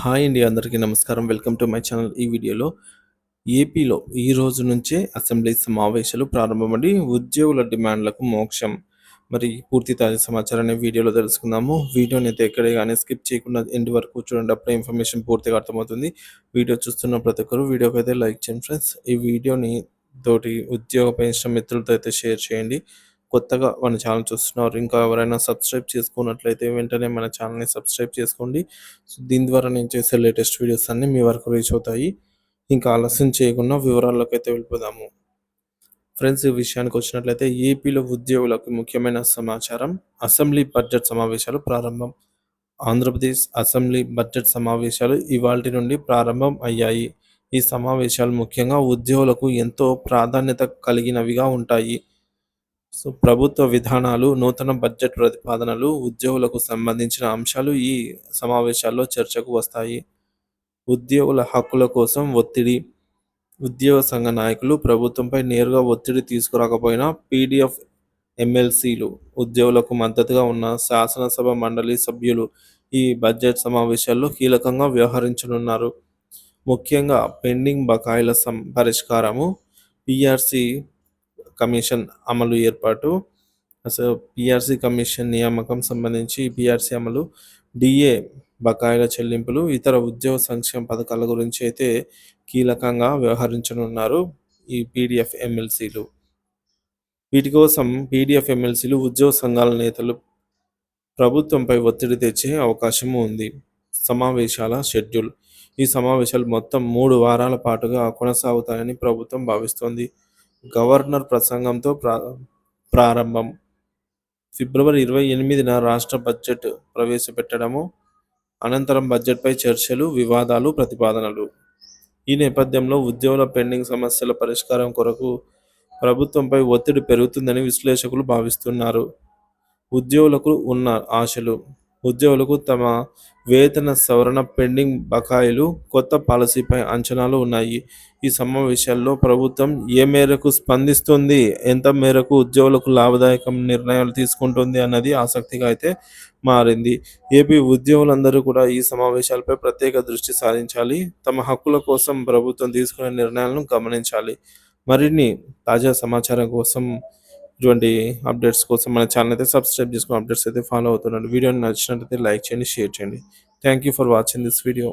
Hi అండి, అందరికీ నమస్కారం. Welcome to my channel. ఈ వీడియోలో ఏపీలో ఈ రోజు నుంచే అసెంబ్లీ సమావేశాలు ప్రారంభమడి ఉద్యోగుల డిమాండ్లకు మోక్షం. మరి పూర్తి తాజా సమాచారాన్ని వీడియోలో తెలుసుకుందాము. వీడియోని అయితే ఎక్కడే కానీ స్కిప్ చేయకుండా ఎండ్ వరకు చూడండి. అప్పుడే ఇన్ఫర్మేషన్ పూర్తిగా అర్థమవుతుంది. వీడియో చూస్తున్న ప్రతి ఒక్కరు వీడియోకి అయితే లైక్ చేయండి ఫ్రెండ్స్. ఈ వీడియోని తోటి ఉద్యోగ పెన్షన్ మిత్రులతో అయితే షేర్ చేయండి. కొత్తగా మన ఛానల్ చూస్తున్నారు, ఇంకా ఎవరైనా సబ్స్క్రైబ్ చేసుకున్నట్లయితే వెంటనే మన ఛానల్ని సబ్స్క్రైబ్ చేసుకోండి. సో దీని ద్వారా నేను చేసే లేటెస్ట్ వీడియోస్ అన్నీ మీ వరకు రీచ్ అవుతాయి. ఇంకా ఆలస్యం చేయకుండా వివరాల్లోకి అయితే వెళ్ళిపోదాము. ఫ్రెండ్స్, ఈ విషయానికి వచ్చినట్లయితే ఏపీలో ఉద్యోగులకు ముఖ్యమైన సమాచారం. అసెంబ్లీ బడ్జెట్ సమావేశాలు ప్రారంభం. ఆంధ్రప్రదేశ్ అసెంబ్లీ బడ్జెట్ సమావేశాలు ఇవాల్టి నుండి ప్రారంభం అయ్యాయి. ఈ సమావేశాలు ముఖ్యంగా ఉద్యోగులకు ఎంతో ప్రాధాన్యత కలిగినవిగా ఉంటాయి. సో ప్రభుత్వ విధానాలు, నూతన బడ్జెట్ ప్రతిపాదనలు, ఉద్యోగులకు సంబంధించిన అంశాలు ఈ సమావేశాల్లో చర్చకు వస్తాయి. ఉద్యోగుల హక్కుల కోసం ఒత్తిడి. ఉద్యోగ సంఘ నాయకులు ప్రభుత్వంపై నేరుగా ఒత్తిడి తీసుకురాకపోయినా పీడీఎఫ్ ఎమ్మెల్సీలు, ఉద్యోగులకు మద్దతుగా ఉన్న శాసనసభ మండలి సభ్యులు ఈ బడ్జెట్ సమావేశాల్లో కీలకంగా వ్యవహరించనున్నారు. ముఖ్యంగా పెండింగ్ బకాయిల పరిష్కారము, పిఆర్సీ కమిషన్ అమలు ఏర్పాటు, అసలు పిఆర్సీ కమిషన్ నియామకం సంబంధించి పిఆర్సీ అమలు, డిఏ బకాయిల చెల్లింపులు, ఇతర ఉద్యోగ సంక్షేమ పథకాల గురించి అయితే కీలకంగా వ్యవహరించనున్నారు ఈ పీడీఎఫ్ ఎమ్మెల్సీలు. వీటి కోసం పీడీఎఫ్ ఎమ్మెల్సీలు ఉద్యోగ సంఘాల నేతలు ప్రభుత్వంపై ఒత్తిడి తెచ్చే అవకాశం ఉంది. సమావేశాల షెడ్యూల్. ఈ సమావేశాలు మొత్తం 3 వారాల పాటుగా కొనసాగుతాయని ప్రభుత్వం భావిస్తోంది. గవర్నర్ ప్రసంగంతో ప్రారంభం. ఫిబ్రవరి 28న రాష్ట్ర బడ్జెట్ ప్రవేశపెట్టడము, అనంతరం బడ్జెట్పై చర్చలు, వివాదాలు, ప్రతిపాదనలు. ఈ నేపథ్యంలో ఉద్యోగుల పెండింగ్ సమస్యల పరిష్కారం కొరకు ప్రభుత్వంపై ఒత్తిడి పెరుగుతుందని విశ్లేషకులు భావిస్తున్నారు. ఉద్యోగులకు ఉన్న ఆశలు. ఉద్యోగులకు తమ వేతన సవరణ, పెండింగ్ బకాయిలు, కొత్త పాలసీపై అంచనాలు ఉన్నాయి. ఈ సమావేశాల్లో ప్రభుత్వం ఏ మేరకు స్పందిస్తుంది, ఎంత మేరకు ఉద్యోగులకు లాభదాయకం నిర్ణయాలు తీసుకుంటుంది అన్నది ఆసక్తిగా అయితే మారింది. ఏపీ ఉద్యోగులందరూ కూడా ఈ సమావేశాలపై ప్రత్యేక దృష్టి సారించాలి. తమ హక్కుల కోసం ప్రభుత్వం తీసుకునే నిర్ణయాలను గమనించాలి. మరిన్ని తాజా సమాచారం కోసం, ఇటువంటి అప్డేట్స్ కోసం మన ఛానల్ అయితే సబ్స్క్రైబ్ చేసుకుని అప్డేట్స్ అయితే ఫాలో అవుతున్నాను. వీడియోని నచ్చినట్లయితే లైక్ చేయండి, షేర్ చేయండి. Thank you for watching this video.